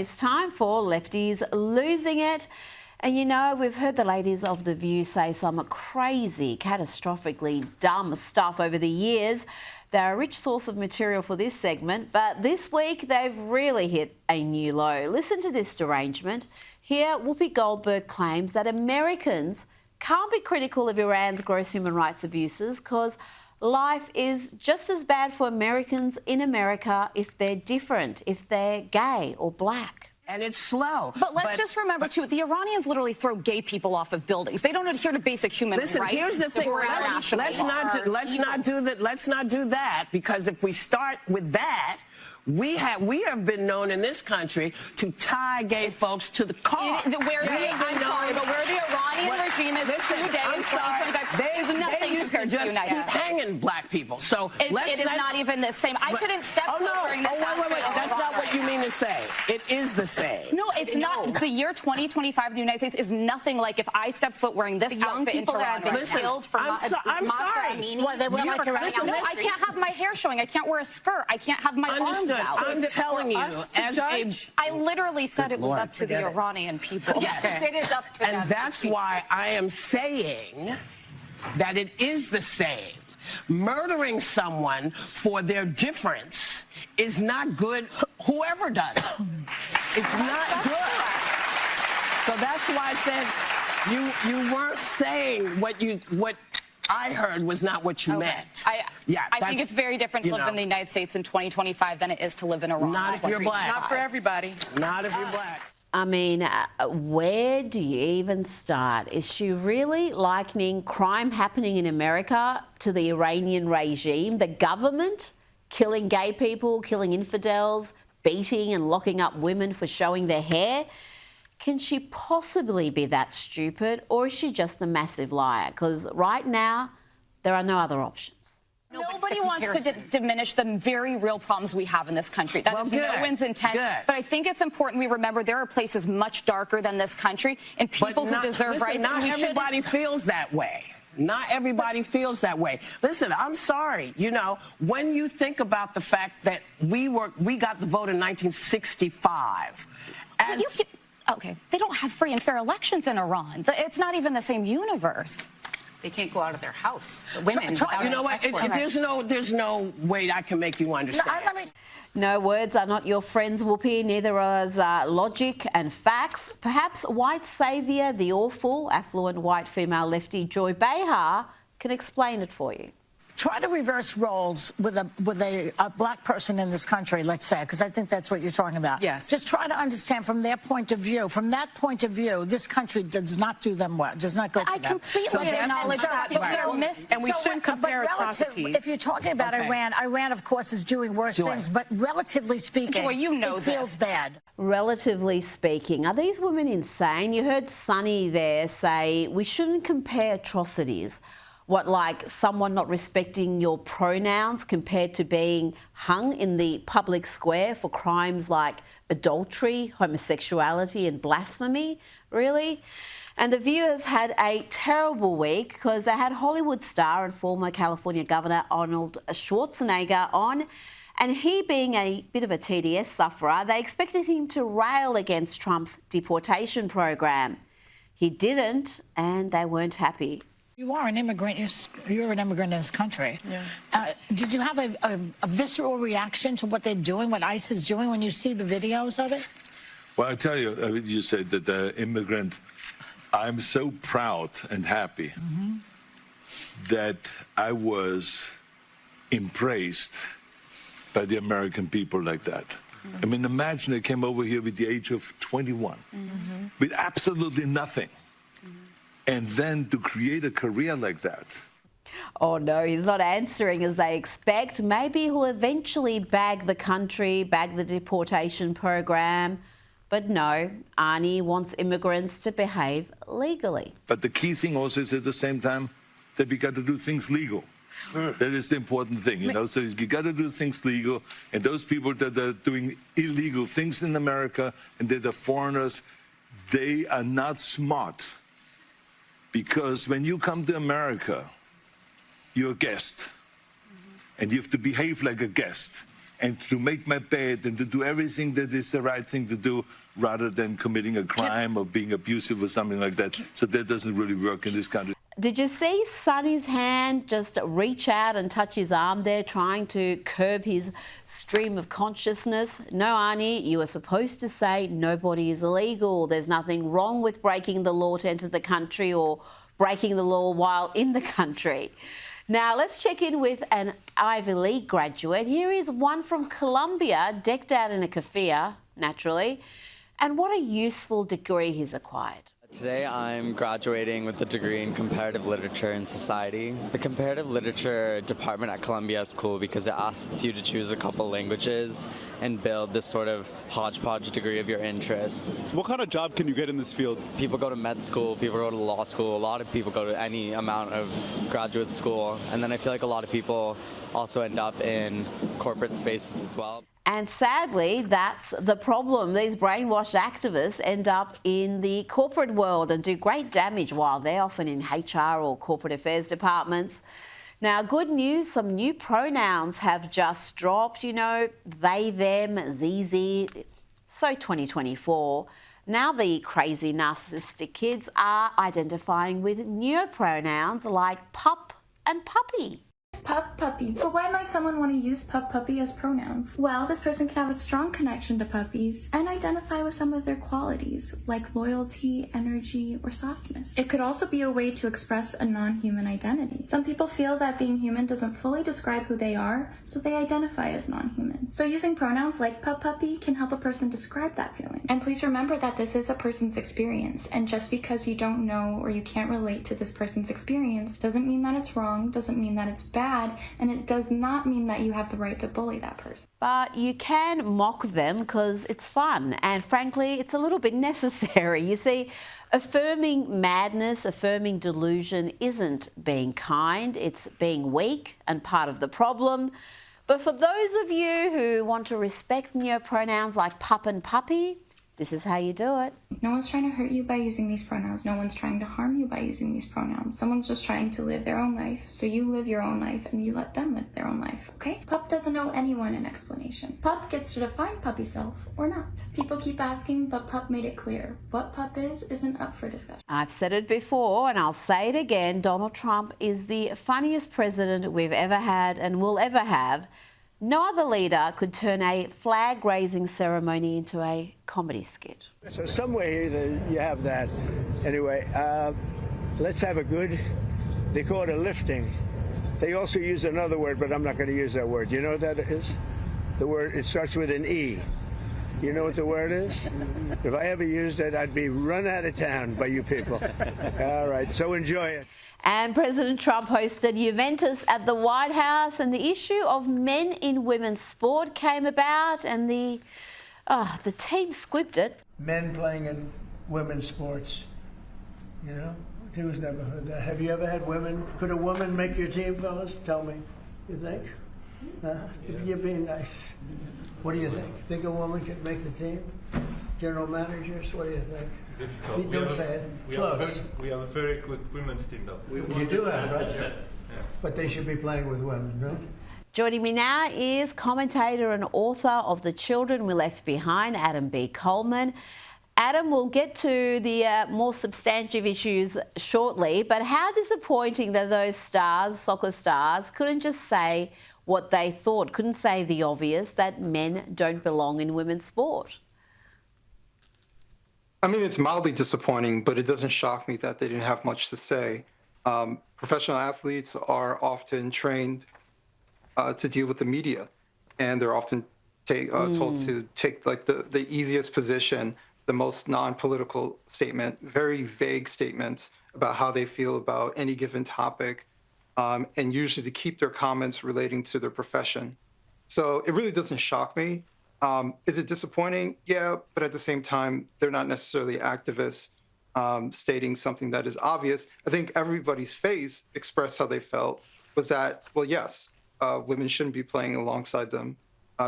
It's time for Lefties Losing It. And you know, we've heard the ladies of The View say some crazy, catastrophically dumb stuff over the years. They're a rich source of material for this segment, but this week they've really hit a new low. Listen to this derangement. Here, Wolfie Goldberg claims that Americans can't be critical of Iran's gross human rights abuses because life is just as bad for Americans in America if they're different, if they're gay or black. And it's slow. But let's just remember, too, the Iranians literally throw gay people off of buildings. They don't adhere to basic human rights. Listen, here's the thing. Let's not do that, because if we start with that, we have been known in this country to tie gay folks to the car. But where the Iranian regime is today in 2025 is nothing compared to the United States. Keep hanging black people. So it is not even the same. I couldn't step foot during this. Wait. That's not what you mean to say. It is the same. No, it's not. The year 2025 in the United States is nothing like if I step foot wearing this outfit in Toronto. Listen, I'm sorry. I can't have my hair showing. I can't wear a skirt. I can't have my arms out. I'm telling you, I literally said it was up to the Iranian people. Yes, it is up to them. And that's why I am saying that it is the same. Murdering someone for their difference is not good, whoever does it. It's not good. So that's why I said you weren't saying what I heard was not what you meant. I think it's very different to live in the United States in 2025 than it is to live in Iran. Not if you're black. Not for everybody. Not if you're black. I mean, where do you even start? Is she really likening crime happening in America to the Iranian regime, the government killing gay people, killing infidels, beating and locking up women for showing their hair? Can she possibly be that stupid, or is she just a massive liar? Because right now, there are no other options. Nobody wants to diminish the very real problems we have in this country. That is no one's intent. But I think it's important we remember there are places much darker than this country and people who deserve rights. Not everybody feels that way. Not everybody feels that way. Listen, I'm sorry. You know, when you think about the fact that we got the vote in 1965. Okay, they don't have free and fair elections in Iran. It's not even the same universe. They can't go out of their house. The women. You know what? There's no way I can make you understand. No words are not your friends, Whoopi. Neither is logic and facts. Perhaps white saviour, the awful, affluent white female lefty Joy Behar can explain it for you. Try to reverse roles with a black person in this country, let's say, because I think that's what you're talking about. Yes. Just try to understand from their point of view. From that point of view, this country does not do them well, does not go for them. I completely acknowledge that, but and we shouldn't compare atrocities. If you're talking about Iran, of course, is doing worse things, but relatively speaking, it feels bad. Relatively speaking, are these women insane? You heard Sunny there say we shouldn't compare atrocities. What, like someone not respecting your pronouns compared to being hung in the public square for crimes like adultery, homosexuality and blasphemy? Really? And The View has had a terrible week because they had Hollywood star and former California Governor Arnold Schwarzenegger on, and he being a bit of a TDS sufferer, they expected him to rail against Trump's deportation program. He didn't, and they weren't happy. You are an immigrant. You're an immigrant in this country. Yeah. Did you have a visceral reaction to what they're doing, what ICE is doing, when you see the videos of it? Well, I tell you, you said that the immigrant, I'm so proud and happy that I was embraced by the American people like that. I mean, imagine they came over here with the age of 21, with absolutely nothing. And then to create a career like that. Oh no, he's not answering as they expect. Maybe he'll eventually bag the country, bag the deportation program. But no, Arnie wants immigrants to behave legally. But the key thing also is at the same time that we got to do things legal. That is the important thing, you know. So you got to do things legal. And those people that are doing illegal things in America and that are foreigners, they are not smart. Because when you come to America, you're a guest. And you have to behave like a guest. and to make my bed and to do everything that is the right thing to do rather than committing a crime or being abusive or something like that. So that doesn't really work in this country. Did you see Sonny's hand just reach out and touch his arm there, trying to curb his stream of consciousness? No, Arnie, you are supposed to say nobody is illegal. There's nothing wrong with breaking the law to enter the country or breaking the law while in the country. Now, let's check in with an Ivy League graduate. Here is one from Columbia, decked out in a keffiyeh, naturally. And what a useful degree he's acquired. Today I'm graduating with a degree in comparative literature and society. The comparative literature department at Columbia is cool because it asks you to choose a couple languages and build this sort of hodgepodge degree of your interests. What kind of job can you get in this field? People go to med school, people go to law school, a lot of people go to any amount of graduate school, and then I feel like a lot of people also end up in corporate spaces as well. And sadly, that's the problem. These brainwashed activists end up in the corporate world and do great damage while they're often in HR or corporate affairs departments. Now, good news, some new pronouns have just dropped, you know, they, them, ZZ. So 2024. Now the crazy narcissistic kids are identifying with newer pronouns like pup and puppy. Pup, puppy. But why might someone want to use pup, puppy as pronouns? Well, this person can have a strong connection to puppies and identify with some of their qualities, like loyalty, energy, or softness. It could also be a way to express a non-human identity. Some people feel that being human doesn't fully describe who they are, so they identify as non-human. So using pronouns like pup, puppy can help a person describe that feeling. And please remember that this is a person's experience, and just because you don't know or you can't relate to this person's experience doesn't mean that it's wrong, doesn't mean that it's bad, and it does not mean that you have the right to bully that person. But you can mock them because it's fun, and frankly, it's a little bit necessary. You see, affirming madness, affirming delusion isn't being kind, it's being weak and part of the problem. But for those of you who want to respect neopronouns like pup and puppy, this is how you do it. No one's trying to hurt you by using these pronouns. No one's trying to harm you by using these pronouns. Someone's just trying to live their own life. So you live your own life and you let them live their own life, okay? Pup doesn't owe anyone an explanation. Pup gets to define puppy self or not. People keep asking, but Pup made it clear. What Pup is isn't up for discussion. I've said it before and I'll say it again. Donald Trump is the funniest president we've ever had and will ever have. No other leader could turn a flag-raising ceremony into a comedy skit. So somewhere you have that. Anyway, let's have a good, they call it a lifting. They also use another word, but I'm not going to use that word. You know what that is? The word, it starts with an E. You know what the word is? If I ever used it, I'd be run out of town by you people. All right, so enjoy it. And President Trump hosted Juventus at the White House, and the issue of men in women's sport came about, and the team squibbed it. Men playing in women's sports, you know, who's never heard that? Have you ever had women? Could a woman make your team, fellas? Tell me. You think? You're being nice. What do you think? Think a woman could make the team? General managers, what do you think? Difficult. Don't say it. We have a very good women's team, though. You do have, right? Yeah. But they should be playing with women, right? Joining me now is commentator and author of The Children We Left Behind, Adam B. Coleman. Adam, we'll get to the more substantive issues shortly, but how disappointing that those stars, soccer stars, couldn't just say what they thought, couldn't say the obvious, that men don't belong in women's sport. I mean, it's mildly disappointing, but it doesn't shock me that they didn't have much to say. Professional athletes are often trained to deal with the media, and they're often told to take like the easiest position, the most non-political statement, very vague statements about how they feel about any given topic, and usually to keep their comments relating to their profession. So it really doesn't shock me. Is it disappointing? Yeah, but at the same time, they're not necessarily activists stating something that is obvious. I think everybody's face expressed how they felt was that, well, yes, women shouldn't be playing alongside them.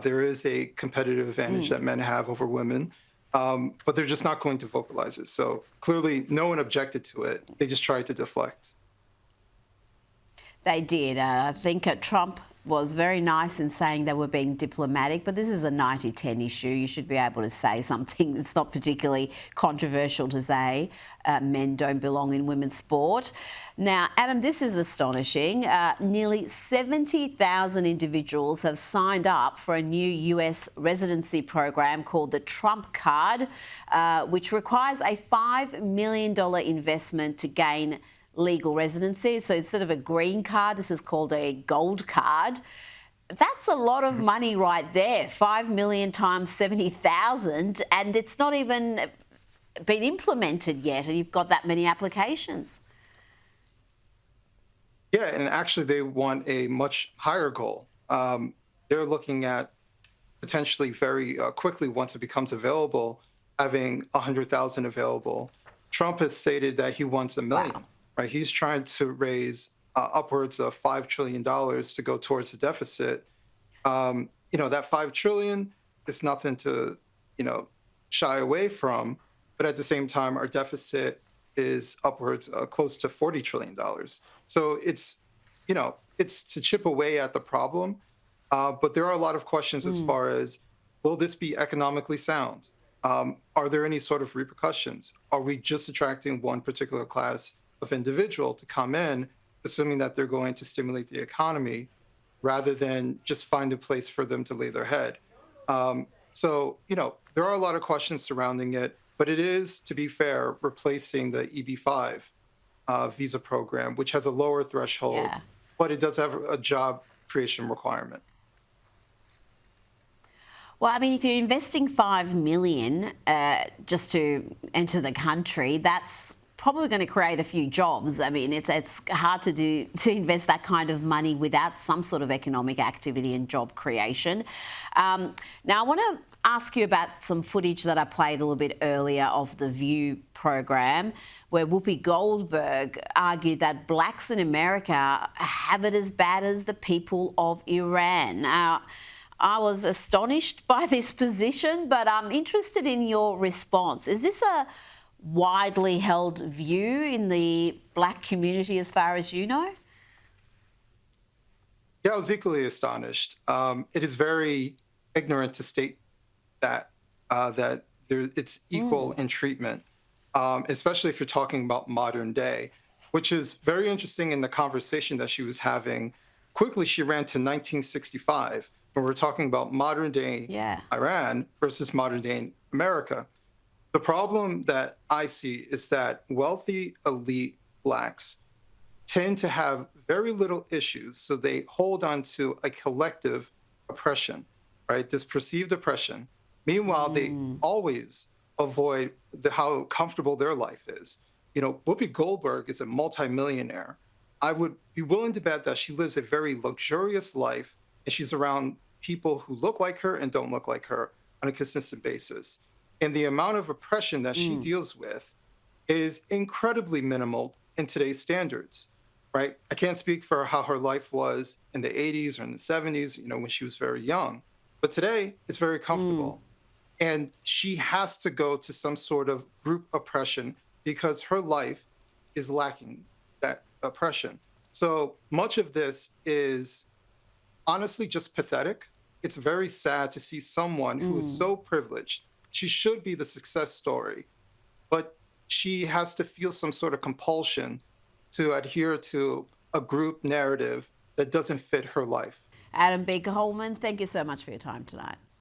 There is a competitive advantage that men have over women, but they're just not going to vocalize it. So clearly, no one objected to it. They just tried to deflect. They did. I think Trump was very nice in saying they were being diplomatic, but this is a 90-10 issue. You should be able to say something that's not particularly controversial to say. Men don't belong in women's sport. Now, Adam, this is astonishing. Nearly 70,000 individuals have signed up for a new US residency program called the Trump Card, which requires a $5 million investment to gain legal residency. So instead of a green card, this is called a gold card. That's a lot of money right there, 5 million times 70,000, and it's not even been implemented yet, and you've got that many applications. Yeah, and actually they want a much higher goal. They're looking at potentially very quickly, once it becomes available, having 100,000 available. Trump has stated that he wants 1 million. Wow. Right? He's trying to raise upwards of $5 trillion to go towards the deficit. That $5 trillion is nothing to, shy away from. But at the same time, our deficit is upwards close to $40 trillion. So it's to chip away at the problem. But there are a lot of questions as far as, will this be economically sound? Are there any sort of repercussions? Are we just attracting one particular class of individual to come in, assuming that they're going to stimulate the economy, rather than just find a place for them to lay their head? There are a lot of questions surrounding it, but it is, to be fair, replacing the EB-5 visa program, which has a lower threshold, but it does have a job creation requirement. Well, I mean, if you're investing $5 million just to enter the country, that's probably going to create a few jobs. I mean, it's hard to invest that kind of money without some sort of economic activity and job creation. Now, I want to ask you about some footage that I played a little bit earlier of the View program, where Wolfie Goldberg argued that blacks in America have it as bad as the people of Iran. Now, I was astonished by this position, but I'm interested in your response. Is this a widely held view in the black community as far as you know? Yeah, I was equally astonished. It is very ignorant to state that it's equal in treatment, especially if you're talking about modern day, which is very interesting in the conversation that she was having. Quickly, she ran to 1965, when we're talking about modern day Iran versus modern day America. The problem that I see is that wealthy, elite blacks tend to have very little issues, so they hold on to a collective oppression, right? This perceived oppression. Meanwhile, they always avoid how comfortable their life is. Whoopi Goldberg is a multimillionaire. I would be willing to bet that she lives a very luxurious life, and she's around people who look like her and don't look like her on a consistent basis. And the amount of oppression that she deals with is incredibly minimal in today's standards, right? I can't speak for how her life was in the 80s or in the 70s, when she was very young. But today, it's very comfortable. And she has to go to some sort of group oppression because her life is lacking that oppression. So much of this is honestly just pathetic. It's very sad to see someone who is so privileged. She should be the success story, but she has to feel some sort of compulsion to adhere to a group narrative that doesn't fit her life. Adam Baker-Holman, thank you so much for your time tonight.